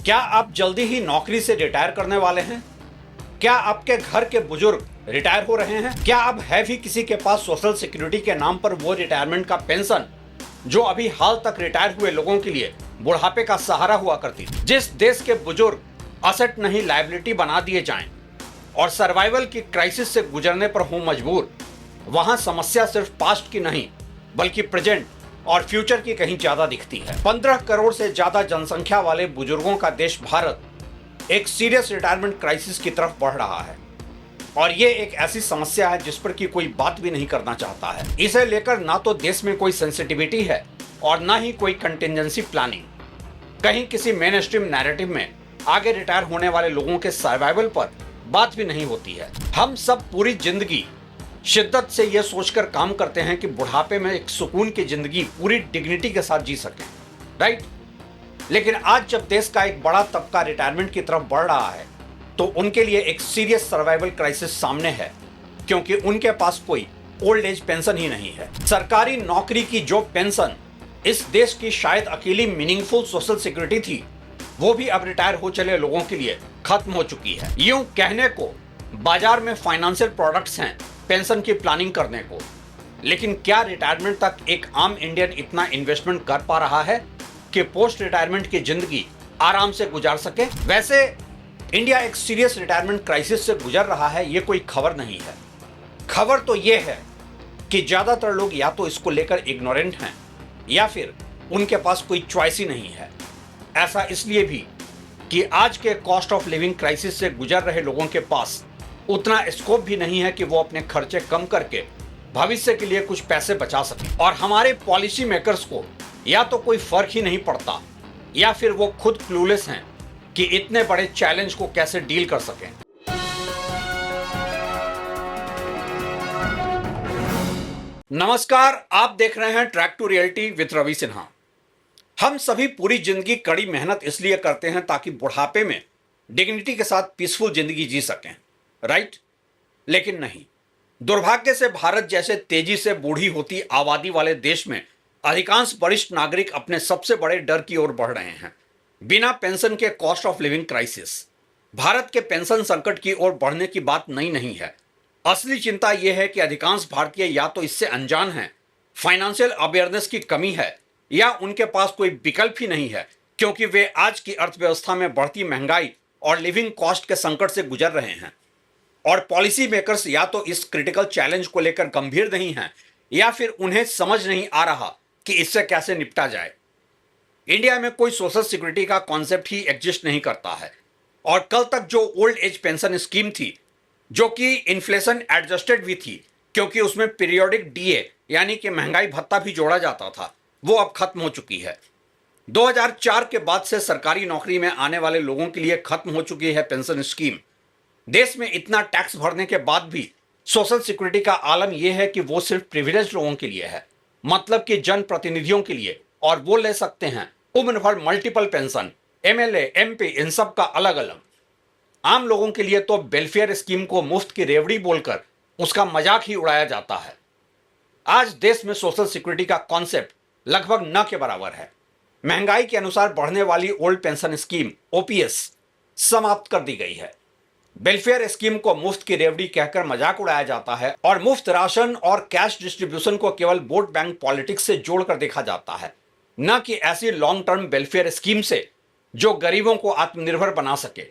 क्या आप जल्दी ही नौकरी से रिटायर करने वाले हैं? क्या आपके घर के बुजुर्ग रिटायर हो रहे हैं? क्या अब है भी किसी के पास सोशल सिक्योरिटी के नाम पर वो रिटायरमेंट का पेंशन जो अभी हाल तक रिटायर हुए लोगों के लिए बुढ़ापे का सहारा हुआ करती थी? जिस देश के बुजुर्ग असेट नहीं लायबिलिटी बना दिए जाएं और सर्वाइवल की क्राइसिस से गुजरने पर हो मजबूर, वहां समस्या सिर्फ पास्ट की नहीं बल्कि प्रेजेंट और फ्यूचर की कहीं ज्यादा दिखती है। 15 करोड़ से ज्यादा जनसंख्या वाले बुजुर्गों का देश भारत एक सीरियस रिटायरमेंट क्राइसिस की तरफ बढ़ रहा है और ये एक ऐसी समस्या है जिस पर कि कोई बात भी नहीं करना चाहता है। इसे लेकर ना तो देश में कोई सेंसिटिविटी है और ना ही कोई कंटिजेंसी प्लानिंग। कहीं किसी मेन स्ट्रीम नैरेटिव में आगे रिटायर होने वाले लोगों के सर्वाइवल पर बात भी नहीं होती है। हम सब पूरी जिंदगी शिद्दत से यह सोचकर काम करते हैं कि बुढ़ापे में एक सुकून की जिंदगी पूरी डिग्निटी के साथ जी सकें, राइट? लेकिन आज जब देश का एक बड़ा तबका रिटायरमेंट की तरफ बढ़ रहा है तो उनके लिए एक सीरियस सर्वाइवल क्राइसिस सामने है, क्योंकि उनके पास कोई ओल्ड एज पेंशन ही नहीं है। सरकारी नौकरी की जो पेंशन इस देश की शायद अकेली मीनिंगफुल सोशल सिक्योरिटी थी, वो भी अब रिटायर हो चले लोगों के लिए खत्म हो चुकी है। यूं कहने को बाजार में फाइनेंशियल प्रोडक्ट्स हैं पेंशन की प्लानिंग करने को, लेकिन क्या रिटायरमेंट तक एक आम इंडियन इतना इन्वेस्टमेंट कर पा रहा है कि पोस्ट रिटायरमेंट की जिंदगी आराम से गुजार सके? वैसे इंडिया एक सीरियस रिटायरमेंट क्राइसिस से गुजर रहा है, ये कोई खबर नहीं है। खबर तो ये है कि ज्यादातर लोग या तो इसको लेकर इग्नोरेंट हैं या फिर उनके पास कोई चॉइस ही नहीं है। ऐसा इसलिए भी कि आज के कॉस्ट ऑफ लिविंग क्राइसिस से गुजर रहे लोगों के पास उतना स्कोप भी नहीं है कि वो अपने खर्चे कम करके भविष्य के लिए कुछ पैसे बचा सकें। और हमारे पॉलिसी मेकर्स को या तो कोई फर्क ही नहीं पड़ता या फिर वो खुद क्लूलेस हैं कि इतने बड़े चैलेंज को कैसे डील कर सकें। नमस्कार, आप देख रहे हैं track to reality with Ravi Sinha. हम सभी पूरी जिंदगी कड़ी मेहनत इसलिए करते हैं ताकि बुढ़ापे में डिग्निटी के साथ पीसफुल जिंदगी जी सकें, राइट? लेकिन नहीं, दुर्भाग्य से भारत जैसे तेजी से बूढ़ी होती आबादी वाले देश में अधिकांश वरिष्ठ नागरिक अपने सबसे बड़े डर की ओर बढ़ रहे हैं। बिना पेंशन के cost of living crisis. Bharat के पेंशन संकट की ओर बढ़ने की बात नई नहीं है। असली चिंता यह है कि अधिकांश भारतीय या तो इससे अनजान हैं, फाइनेंशियल अवेयरनेस की कमी है, या उनके पास कोई विकल्प ही नहीं है, क्योंकि वे आज की अर्थव्यवस्था में बढ़ती महंगाई और लिविंग कॉस्ट के संकट से गुजर रहे हैं। और पॉलिसी मेकर्स या तो इस क्रिटिकल चैलेंज को लेकर गंभीर नहीं हैं या फिर उन्हें समझ नहीं आ रहा कि इससे कैसे निपटा जाए। इंडिया में कोई सोशल सिक्योरिटी का कॉन्सेप्ट ही एग्जिस्ट नहीं करता है और कल तक जो ओल्ड एज पेंशन स्कीम थी, जो कि इन्फ्लेशन एडजस्टेड भी थी क्योंकि उसमें पीरियोडिक डीए यानी कि महंगाई भत्ता भी जोड़ा जाता था, वो अब खत्म हो चुकी है। 2004 के बाद से सरकारी नौकरी में आने वाले लोगों के लिए खत्म हो चुकी है पेंशन स्कीम। देश में इतना टैक्स भरने के बाद भी सोशल सिक्योरिटी का आलम यह है कि वो सिर्फ प्रिविलेज लोगों के लिए है, मतलब कि जनप्रतिनिधियों के लिए, और वो ले सकते हैं उम्र भर मल्टीपल पेंशन, एमएलए, एमपी, इन सब का अलग अलग। आम लोगों के लिए तो वेलफेयर स्कीम को मुफ्त की रेवड़ी बोलकर उसका मजाक ही उड़ाया जाता है। आज देश में सोशल सिक्योरिटी का कॉन्सेप्ट लगभग न के बराबर है। महंगाई के अनुसार बढ़ने वाली ओल्ड पेंशन स्कीम ओपीएस समाप्त कर दी गई है। वेलफेयर स्कीम को मुफ्त की रेवड़ी कहकर मजाक उड़ाया जाता है और मुफ्त राशन और कैश डिस्ट्रीब्यूशन को केवल वोट बैंक पॉलिटिक्स से जोड़कर देखा जाता है, न कि ऐसी लॉन्ग टर्म वेलफेयर स्कीम से जो गरीबों को आत्मनिर्भर बना सके।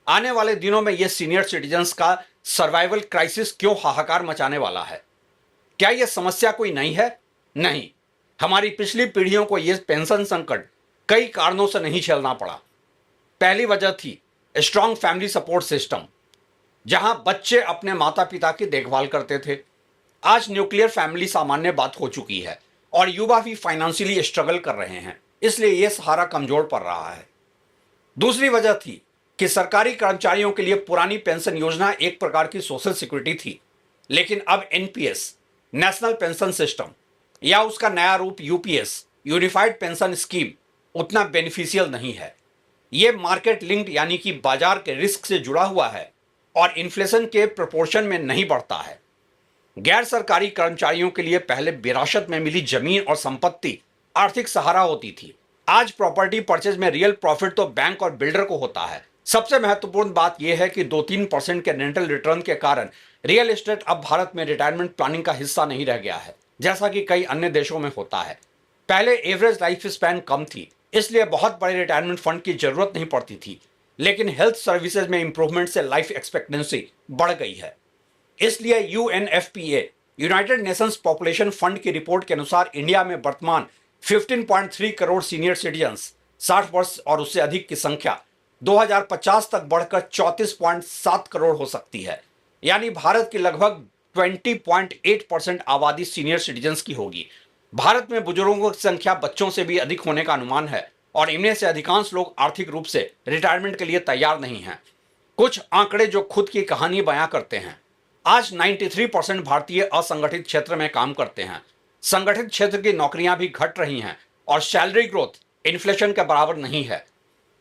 आने वाले दिनों में यह सीनियर सिटीजन्स का सर्वाइवल क्राइसिस क्यों हाहाकार मचाने वाला है? क्या यह समस्या कोई नई है? नहीं, हमारी पिछली पीढ़ियों को यह पेंशन संकट कई कारणों से नहीं झेलना पड़ा। पहली वजह थी स्ट्रॉन्ग फैमिली सपोर्ट सिस्टम, जहां बच्चे अपने माता पिता की देखभाल करते थे। आज न्यूक्लियर फैमिली सामान्य बात हो चुकी है और युवा भी फाइनेंशियली स्ट्रगल कर रहे हैं, इसलिए यह सहारा कमजोर पड़ रहा है। दूसरी वजह थी कि सरकारी कर्मचारियों के लिए पुरानी पेंशन योजना एक प्रकार की सोशल सिक्योरिटी थी, लेकिन अब एनपीएस, नेशनल पेंशन सिस्टम, या उसका नया रूप यूपीएस, यूनिफाइड पेंशन स्कीम, उतना बेनिफिशियल नहीं है। ये मार्केट लिंक्ड यानी कि बाजार के रिस्क से जुड़ा हुआ है और इन्फ्लेशन के प्रोपोर्शन में नहीं बढ़ता है। गैर सरकारी कर्मचारियों के लिए पहले विरासत में मिली जमीन और संपत्ति आर्थिक सहारा होती थी, आज प्रॉपर्टी परचेज में रियल प्रॉफिट तो बैंक और बिल्डर को होता है। सबसे महत्वपूर्ण बात यह है कि 2-3% के रेंटल रिटर्न के कारण रियल एस्टेट अब भारत में रिटायरमेंट प्लानिंग का हिस्सा नहीं रह गया है, जैसा कि कई अन्य देशों में होता है। पहले एवरेज लाइफ स्पैन कम थी, इसलिए बहुत बड़े रिटायरमेंट फंड की जरूरत नहीं पड़ती थी, लेकिन हेल्थ सर्विसेज में इंप्रूवमेंट से लाइफ एक्सपेक्टेंसी बढ़ गई है। इसलिए UNFPA United Nations population fund की रिपोर्ट के अनुसार इंडिया में वर्तमान 15.3 करोड़ सीनियर सिटीजन्स 60 वर्ष और उससे अधिक की संख्या 2050 तक बढ़कर 34.7 करोड़ हो सकती है। यानी भारत की लगभग 20.8% आबादी सीनियर सिटीजन्स की होगी। भारत में बुजुर्गों की संख्या बच्चों से भी अधिक होने का अनुमान है और इनमें से अधिकांश लोग आर्थिक रूप से रिटायरमेंट के लिए तैयार नहीं हैं। कुछ आंकड़े जो खुद की कहानी बयां करते हैं। आज 93% भारतीय असंगठित क्षेत्र में काम करते हैं। संगठित क्षेत्र की नौकरियां भी घट रही हैं और सैलरी ग्रोथ इन्फ्लेशन के बराबर नहीं है।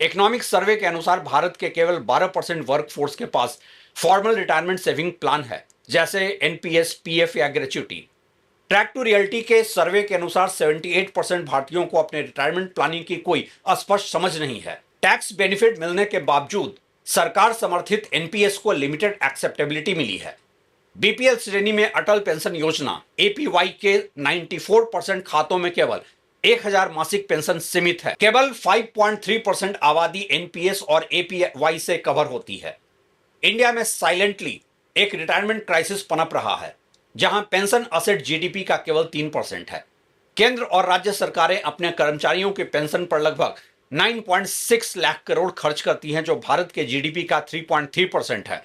इकोनॉमिक सर्वे के अनुसार भारत के केवल 12% वर्कफोर्स के पास फॉर्मल रिटायरमेंट सेविंग प्लान है, जैसे एनपीएस, पीएफ या ग्रेच्युटी। ट्रैक टू रियलिटी के सर्वे के अनुसार 78% भारतीयों को अपने रिटायरमेंट प्लानिंग की कोई स्पष्ट समझ नहीं है। टैक्स बेनिफिट मिलने के बावजूद सरकार समर्थित एनपीएस को लिमिटेड एक्सेप्टेबिलिटी मिली है। बीपीएल श्रेणी में अटल पेंशन योजना एपीवाई के 94% खातों में केवल 1000 मासिक पेंशन सीमित है। केवल 5.3% आबादी एनपीएस और एपीवाई से कवर होती है। इंडिया में साइलेंटली एक रिटायरमेंट क्राइसिस पनप रहा है, जहां पेंशन असेट जीडीपी का केवल 3% है। केंद्र और राज्य सरकारें अपने कर्मचारियों के पेंशन पर लगभग 9.6 लाख करोड़ खर्च करती हैं, जो भारत के जीडीपी का 3.3% है।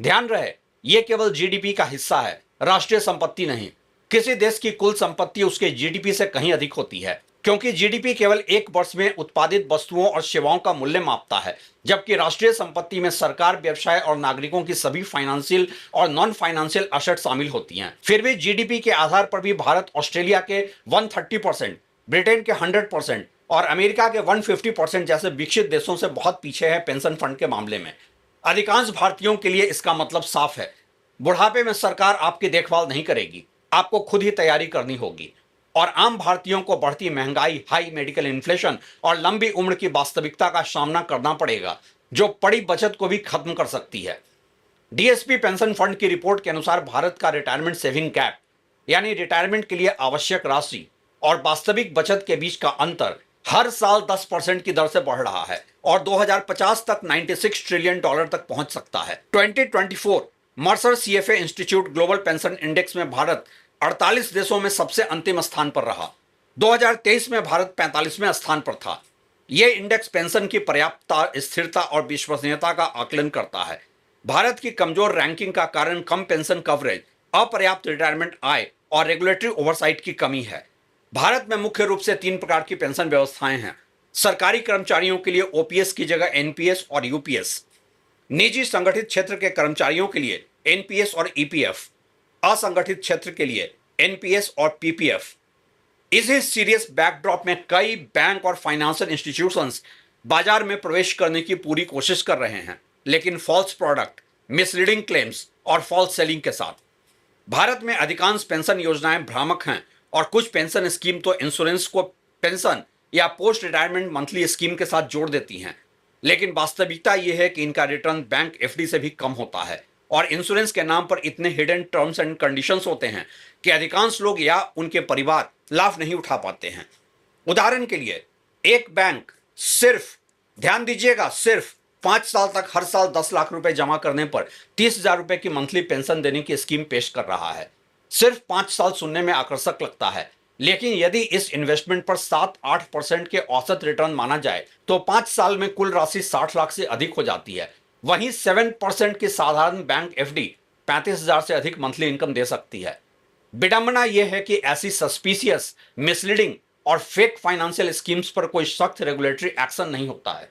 ध्यान रहे, यह केवल जीडीपी का हिस्सा है, राष्ट्रीय संपत्ति नहीं। किसी देश की कुल संपत्ति उसके जीडीपी से कहीं अधिक होती है, क्योंकि जीडीपी केवल एक वर्ष में उत्पादित वस्तुओं और सेवाओं का मूल्य मापता है, जबकि राष्ट्रीय संपत्ति में सरकार, व्यवसाय और नागरिकों की सभी फाइनेंशियल और नॉन फाइनेंशियल असेट शामिल होती हैं। फिर भी जीडीपी के आधार पर भी भारत ऑस्ट्रेलिया के 130%, ब्रिटेन के 100% और अमेरिका के 150% जैसे विकसित देशों से बहुत पीछे है पेंशन फंड के मामले में। अधिकांश भारतीयों के लिए इसका मतलब साफ है, बुढ़ापे में सरकार आपकी देखभाल नहीं करेगी, आपको खुद ही तैयारी करनी होगी। और आम भारतीयों को बढ़ती महंगाई, हाई मेडिकल इन्फ्लेशन और लंबी उम्र की वास्तविकता का सामना करना पड़ेगा, जो पड़ी बचत को भी खत्म कर सकती है। डीएसपी पेंशन फंड की रिपोर्ट के अनुसार भारत का रिटायरमेंट सेविंग गैप, यानी रिटायरमेंट के लिए आवश्यक राशि और वास्तविक बचत के बीच का अंतर, हर साल 10% की दर से बढ़ रहा है और 2050 तक 96 ट्रिलियन डॉलर तक पहुंच सकता है। 2024 Mercer CFA institute global pension index में भारत 48 देशों में सबसे अंतिम स्थान पर रहा। 2023 में भारत 45वें स्थान पर था। यह इंडेक्स पेंशन की पर्याप्तता, स्थिरता और विश्वसनीयता का आकलन करता है। भारत की कमजोर रैंकिंग का कारण कम पेंशन कवरेज, अपर्याप्त रिटायरमेंट आय और रेगुलेटरी ओवरसाइट की कमी है। भारत में मुख्य रूप से 3 प्रकार की पेंशन व्यवस्थाएं हैं। सरकारी कर्मचारियों के लिए ओपीएस की जगह एनपीएस और यूपीएस, निजी संगठित क्षेत्र के कर्मचारियों के लिए एनपीएस और ईपीएफ, असंगठित क्षेत्र के लिए एनपीएस और पीपीएफ। इसी सीरियस बैकड्रॉप में कई बैंक और फाइनेंशियल इंस्टीट्यूशंस बाजार में प्रवेश करने की पूरी कोशिश कर रहे हैं, लेकिन फॉल्स प्रोडक्ट, मिसलीडिंग क्लेम्स और फॉल्स सेलिंग के साथ। भारत में अधिकांश पेंशन योजनाएं भ्रामक हैं और कुछ पेंशन स्कीम तो इंश्योरेंस को पेंशन या पोस्ट रिटायरमेंट मंथली स्कीम के साथ जोड़ देती हैं, लेकिन वास्तविकता यह है कि इनका रिटर्न बैंक एफडी से भी कम होता है और इंश्योरेंस के नाम पर इतने हिडन टर्म्स एंड कंडीशंस होते हैं कि अधिकांश लोग या उनके परिवार लाभ नहीं उठा पाते हैं। उदाहरण के लिए, एक बैंक सिर्फ, ध्यान दीजिएगा, सिर्फ 5 साल तक हर साल 10 लाख रुपए जमा करने पर 30,000 रुपए की मंथली पेंशन देने की स्कीम पेश कर रहा है। सिर्फ 5 साल सुनने में आकर्षक लगता है, लेकिन यदि इस इन्वेस्टमेंट पर 7-8% के औसत रिटर्न माना जाए तो 5 साल में कुल राशि 60 लाख से अधिक हो जाती है। वहीं 7% की साधारण बैंक एफडी 35,000 से अधिक मंथली इनकम दे सकती है। विडंबना यह है कि ऐसी सस्पिशियस, मिसलीडिंग और फेक फाइनेंशियल स्कीम्स पर कोई सख्त रेगुलेटरी एक्शन नहीं होता है।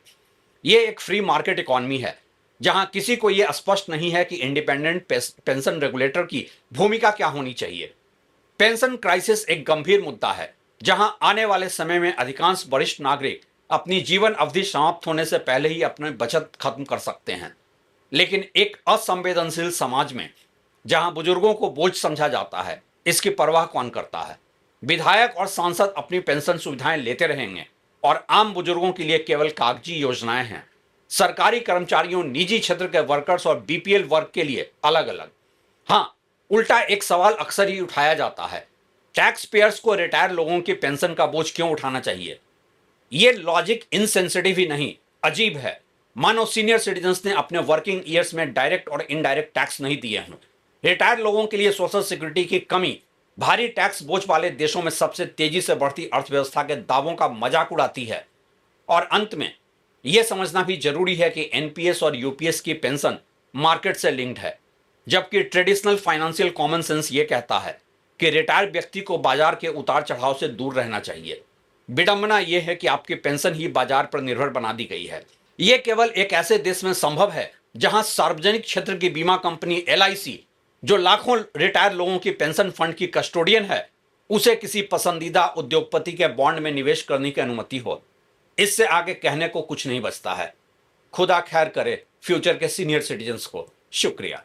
यह एक फ्री मार्केट इकोनॉमी है, जहां किसी को यह स्पष्ट नहीं है कि इंडिपेंडेंट पेंशन रेगुलेटर की भूमिका क्या होनी चाहिए। पेंशन क्राइसिस एक गंभीर मुद्दा है, जहां आने वाले समय में अधिकांश वरिष्ठ नागरिक अपनी जीवन अवधि समाप्त होने से पहले ही अपनी बचत खत्म कर सकते हैं। लेकिन एक असंवेदनशील समाज में, जहां बुजुर्गों को बोझ समझा जाता है, इसकी परवाह कौन करता है? विधायक और सांसद अपनी पेंशन सुविधाएं लेते रहेंगे और आम बुजुर्गों के लिए केवल कागजी योजनाएं हैं। सरकारी कर्मचारियों, निजी क्षेत्र के वर्कर्स और बीपीएल वर्ग के लिए अलग अलग। हां, उल्टा एक सवाल अक्सर ही उठाया जाता है, टैक्स पेयर्स को रिटायर लोगों की पेंशन का बोझ क्यों उठाना चाहिए? यह लॉजिक इनसेंसिटिव ही नहीं, अजीब है। मानो सीनियर सिटीजन्स ने अपने वर्किंग ईयर्स में डायरेक्ट और इनडायरेक्ट टैक्स नहीं दिए हैं। रिटायर लोगों के लिए सोशल सिक्योरिटी की कमी भारी टैक्स बोझ वाले देशों में सबसे तेजी से बढ़ती अर्थव्यवस्था के दावों का मजाक उड़ाती है। और अंत में यह समझना भी जरूरी है कि एनपीएस और यूपीएस की पेंशन मार्केट से लिंक्ड है, जबकि ट्रेडिशनल फाइनेंशियल कॉमन सेंस यह कहता है कि रिटायर्ड व्यक्ति को बाजार के उतार चढ़ाव से दूर रहना चाहिए। विडंबना यह है कि आपकी पेंशन ही बाजार पर निर्भर बना दी गई है। यह केवल एक ऐसे देश में संभव है जहां सार्वजनिक क्षेत्र की बीमा कंपनी एलआईसी, जो लाखों रिटायर लोगों की पेंशन फंड की कस्टोडियन है, उसे किसी पसंदीदा उद्योगपति के बॉन्ड में निवेश करने की अनुमति हो। इससे आगे कहने को कुछ नहीं बचता है। खुदा खैर करे फ्यूचर के सीनियर सिटीजन्स को। शुक्रिया।